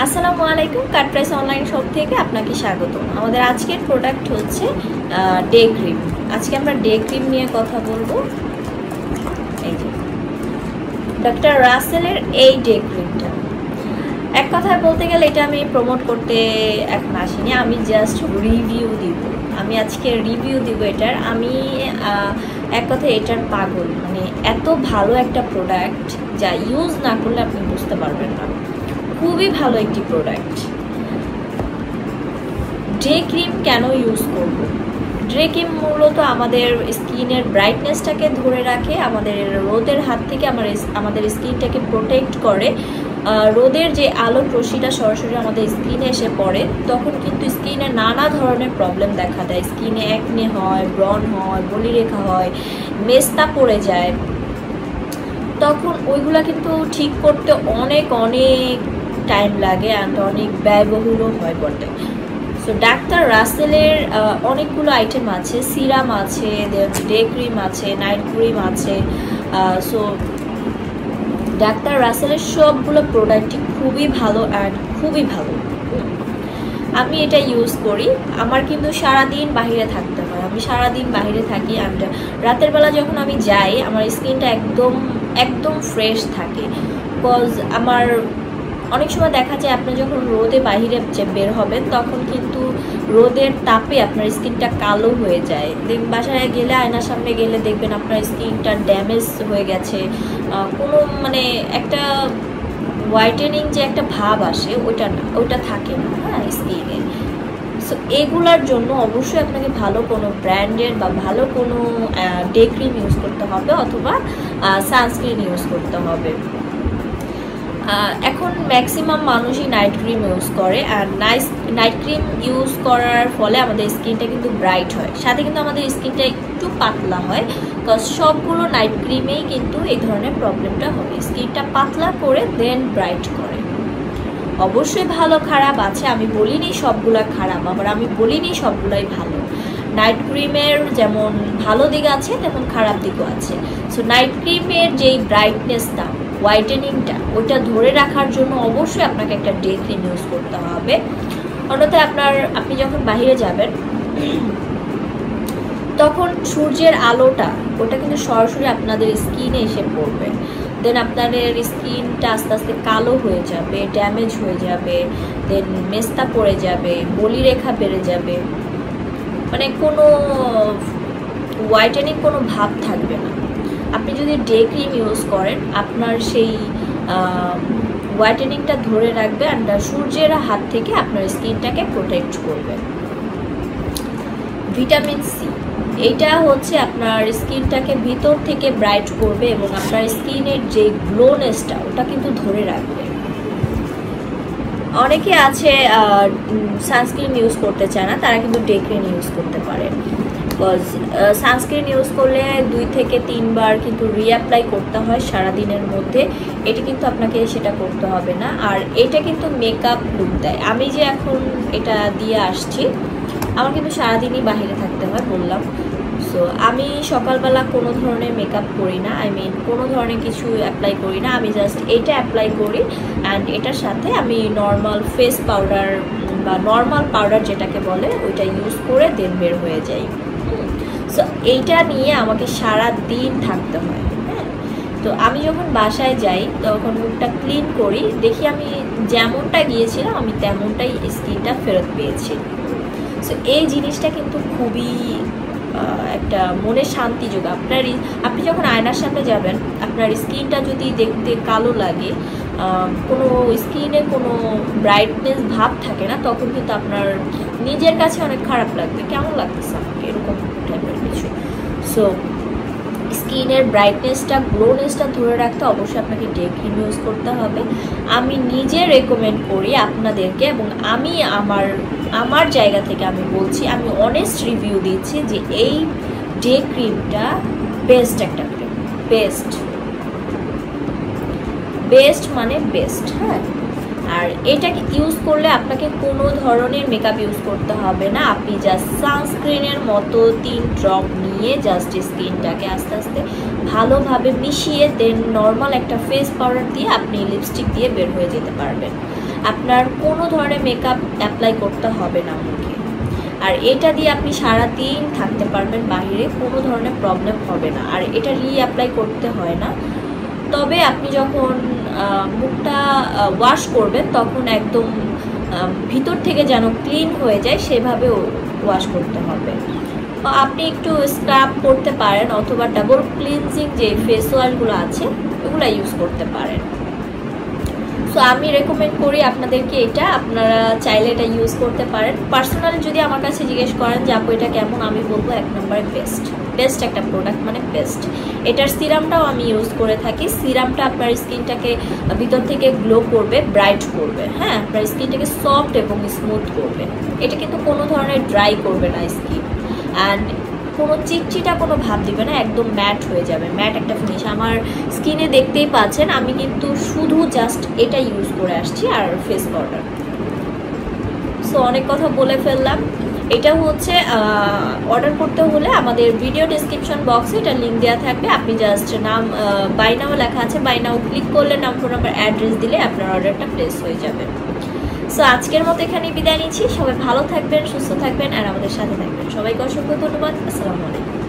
আসসালামু আলাইকুম, কাট price online shop থেকে আপনাকে স্বাগত। আমাদের আজকের প্রোডাক্ট হচ্ছে ডে ক্রিম। আজকে আমরা ডে ক্রিম নিয়ে কথা বলবো। এই যে ডক্টর রাসেলের এই ডে ক্রিমটা, এক কথায় বলতে গেলে এটা আমি প্রমোট করতে এখন আসিনি, আমি জাস্ট রিভিউ দিব। আমি আজকে রিভিউ দিব এটার। আমি এক কথায় এটার পাগল, মানে এত ভালো একটা প্রোডাক্ট যা ইউজ না করলে আপনি বুঝতে পারবেন না। খুবই ভালো একটি প্রোডাক্ট। ডে ক্রিম কেন ইউজ করব? ডে ক্রিম মূলত আমাদের স্কিনের ব্রাইটনেসটাকে ধরে রাখে, আমাদের রোদের হাত থেকে আমাদের স্কিনটাকে প্রোটেক্ট করে। রোদের যে আলোক রশ্মিটা সরাসরি আমাদের স্কিনে এসে পড়ে, তখন কিন্তু স্কিনে নানা ধরনের প্রবলেম দেখা দেয়। স্কিনে অ্যাকনে হয়, ব্রন হয়, বলিরেখা হয়, মেস্তা পড়ে যায়। তখন ওইগুলা কিন্তু ঠিক করতে অনেক টাইম লাগে অ্যান্ড অনেক ব্যয়বহুলও হয় বটে। সো ডাক্তার রাসেলের অনেকগুলো আইটেম আছে, সিরাম আছে, ডে ক্রিম আছে, নাইট ক্রিম আছে। সো ডাক্তার রাসেলের সবগুলো প্রোডাক্টই খুবই ভালো অ্যান্ড খুবই ভালো। আমি এটা ইউজ করি। আমার কিন্তু সারাদিন বাহিরে থাকতে হয়, আমি সারাদিন বাহিরে থাকি অ্যান্ড রাতের বেলা যখন আমি যাই আমার স্কিনটা একদম ফ্রেশ থাকে। বিকজ আমার অনেক সময় দেখা যায় আপনি যখন রোদে বাহিরে বের হবেন তখন কিন্তু রোদের তাপে আপনার স্কিনটা কালো হয়ে যায়। বাসায় গেলে আয়নার সামনে গেলে দেখবেন আপনার স্কিনটা ড্যামেজ হয়ে গেছে, কোনো মানে একটা হোয়াইটেনিং যে একটা ভাব আসে ওইটা থাকে না স্কিনে। সো এগুলার জন্য অবশ্যই আপনাকে ভালো কোনো ব্র্যান্ডের বা ভালো কোনো ডে ক্রিম ইউজ করতে হবে অথবা সানস্ক্রিন ইউজ করতে হবে। এখন ম্যাক্সিমাম মানুষই নাইট ক্রিম ইউজ করে, আর নাইট ক্রিম ইউজ করার ফলে আমাদের স্কিনটা কিন্তু ব্রাইট হয়, সাথে কিন্তু আমাদের স্কিনটা একটু পাতলা হয়। বিকজ সবগুলো নাইট ক্রিমেই কিন্তু এই ধরনের প্রবলেমটা হবে, স্কিনটা পাতলা করে দেন ব্রাইট করে। অবশ্যই ভালো খারাপ আছে, আমি বলিনি সবগুলা খারাপ, আবার আমি বলিনি সবগুলাই ভালো। নাইট ক্রিমের যেমন ভালো দিক আছে তেমন খারাপ দিকও আছে। সো নাইট ক্রিমের যেই ব্রাইটনেসটা, হোয়াইটেনিংটা, ওইটা ধরে রাখার জন্য অবশ্যই আপনাকে একটা ডে ক্রিম ইউজ করতে হবে। অন্যথায় আপনি যখন বাইরে যাবেন তখন সূর্যের আলোটা ওটা কিন্তু সরাসরি আপনাদের স্কিনে এসে পড়বে, দেন আপনাদের স্কিনটা আস্তে আস্তে কালো হয়ে যাবে, ড্যামেজ হয়ে যাবে, দেন মেস্তা পড়ে যাবে, বলিরেখা বেড়ে যাবে, মানে কোনো হোয়াইটেনিং কোনো ভাব থাকবে না। আপনি যদি ডে ক্রিম ইউজ করেন আপনার সেই হোয়াইটেনিংটা ধরে রাখবে অ্যান্ড সূর্যের হাত থেকে আপনার স্কিনটাকে প্রোটেক্ট করবে। ভিটামিন সি, এইটা হচ্ছে আপনার স্কিনটাকে ভিতর থেকে ব্রাইট করবে এবং আপনার স্কিনের যে গ্লোনেসটা ওটা কিন্তু ধরে রাখবে। অনেকে আছে সানস্ক্রিন ইউজ করতে চায় না, তারা কিন্তু ডে ক্রিম ইউজ করতে পারে। বিকজ সানস্ক্রিন ইউজ করলে 2 থেকে 3 বার কিন্তু রিঅ্যাপ্লাই করতে হয় সারাদিনের মধ্যে। এটা কিন্তু আপনাকে সেটা করতে হবে না, আর এটা কিন্তু মেকআপ লুক দেয়। আমি যে এখন এটা দিয়ে আসছি, আমার কিন্তু সারাদিনই বাহিরে থাকতে হয় বললাম। সো আমি সকালবেলা কোনো ধরনের মেকআপ করি না, কোনো ধরনের কিছু অ্যাপ্লাই করি না, আমি জাস্ট এটা অ্যাপ্লাই করি অ্যান্ড এটার সাথে আমি নর্মাল ফেস পাউডার বা নর্মাল পাউডার যেটাকে বলে ওইটা ইউজ করে দেন বের হয়ে যাই। সো এইটা নিয়ে আমাকে সারা দিন থাকতে হয়। হ্যাঁ, তো আমি যখন বাসায় যাই তখন মুখটা ক্লিন করি, দেখি আমি যেমনটা গিয়েছিলাম আমি তেমনটাই স্কিনটা ফেরত পেয়েছি। সো এই জিনিসটা কিন্তু খুবই একটা মনে শান্তি যোগায়। আপনি যখন আয়নার সামনে যাবেন আপনার স্কিনটা যদি দেখতে কালো লাগে, কোনো স্কিনে কোনো ব্রাইটনেস ভাব থাকে না, তখন কিন্তু আপনার নিজের কাছে অনেক খারাপ লাগবে, কেমন লাগতেছে আমাকে এরকম টাইপের কিছু। সো স্কিনের ব্রাইটনেসটা, গ্লোনেসটা ধরে রাখতে অবশ্যই আপনাকে ডে ক্রিম ইউজ করতে হবে। আমি নিজে রেকমেন্ড করি আপনাদেরকে, এবং আমি আমার জায়গা থেকে আমি বলছি, আমি অনেস্ট রিভিউ দিচ্ছি যে এই ডে ক্রিমটা বেস্ট একটা ক্রিম, বেস্ট মানে বেস্ট। হ্যাঁ, আর এটাকে ইউজ করলে আপনাকে কোনো ধরনের মেকআপ ইউজ করতে হবে না, আপনি জাস্ট সানস্ক্রিনের মতো 3 ড্রপ নিয়ে জাস্ট স্কিনটাকে আস্তে আস্তে ভালোভাবে মিশিয়ে দেন নর্মাল একটা ফেস পাউডার দিয়ে আপনি লিপস্টিক দিয়ে বের হয়ে যেতে পারবেন। আপনার কোনো ধরনের মেকআপ অ্যাপ্লাই করতে হবে না মুখে। আর এটা দিয়ে আপনি সারাদিন থাকতে পারবেন বাইরে, কোনো ধরনের প্রবলেম হবে না। আর এটা রিঅ্যাপ্লাই করতে হয় না। তবে আপনি যখন মুখটা ওয়াশ করবেন তখন একদম ভিতর থেকে যেন ক্লিন হয়ে যায় সেভাবে ওয়াশ করতে হবে। আপনি একটু স্ক্রাব করতে পারেন অথবা ডাবল ক্লিনজিং যে ফেস ওয়াশগুলো আছে ওগুলো ইউজ করতে পারেন। সো আমি রেকমেন্ড করি আপনাদেরকে এটা, আপনারা চাইলে এটা ইউজ করতে পারেন। পার্সোনালি যদি আমার কাছে জিজ্ঞেস করেন যে আপু এটা কেমন, আমি বলবো 1 নম্বরে বেস্ট একটা প্রোডাক্ট, মানে বেস্ট। এটার সিরামটাও আমি ইউজ করে থাকি। সিরামটা আপনার স্কিনটাকে ভিতর থেকে গ্লো করবে, ব্রাইট করবে, হ্যাঁ, আপনার স্কিনটাকে সফট এবং স্মুথ করবে। এটা কিন্তু কোনো ধরনের ড্রাই করবে না স্কিন, অ্যান্ড কোনো চিটচিটা কোনো ভাব দিবে না, একদম ম্যাট হয়ে যাবে, ম্যাট একটা ফিনিশ। আমার স্কিনে দেখতেই পাচ্ছেন আমি কিন্তু শুধু জাস্ট এটা ইউজ করে আসছি আর ফেস পাউডার। সো অনেক কথা বলে ফেললাম। এটা হচ্ছে অর্ডার করতে হলে আমাদের ভিডিও ডেসক্রিপশন বক্সে এটা লিঙ্ক দেওয়া থাকবে। আপনি জাস্ট নাম, বাই নাও লেখা আছে, বাই নাও ক্লিক করলে নাম, ফোন নাম্বার, অ্যাড্রেস দিলে আপনার অর্ডারটা প্লেস হয়ে যাবে। সো আজকের মতো এখানেই বিদায় নিচ্ছি। সবাই ভালো থাকবেন, সুস্থ থাকবেন আর আমাদের সাথে থাকবেন। সবাইকে অসংখ্য ধন্যবাদ। আসসালামু আলাইকুম।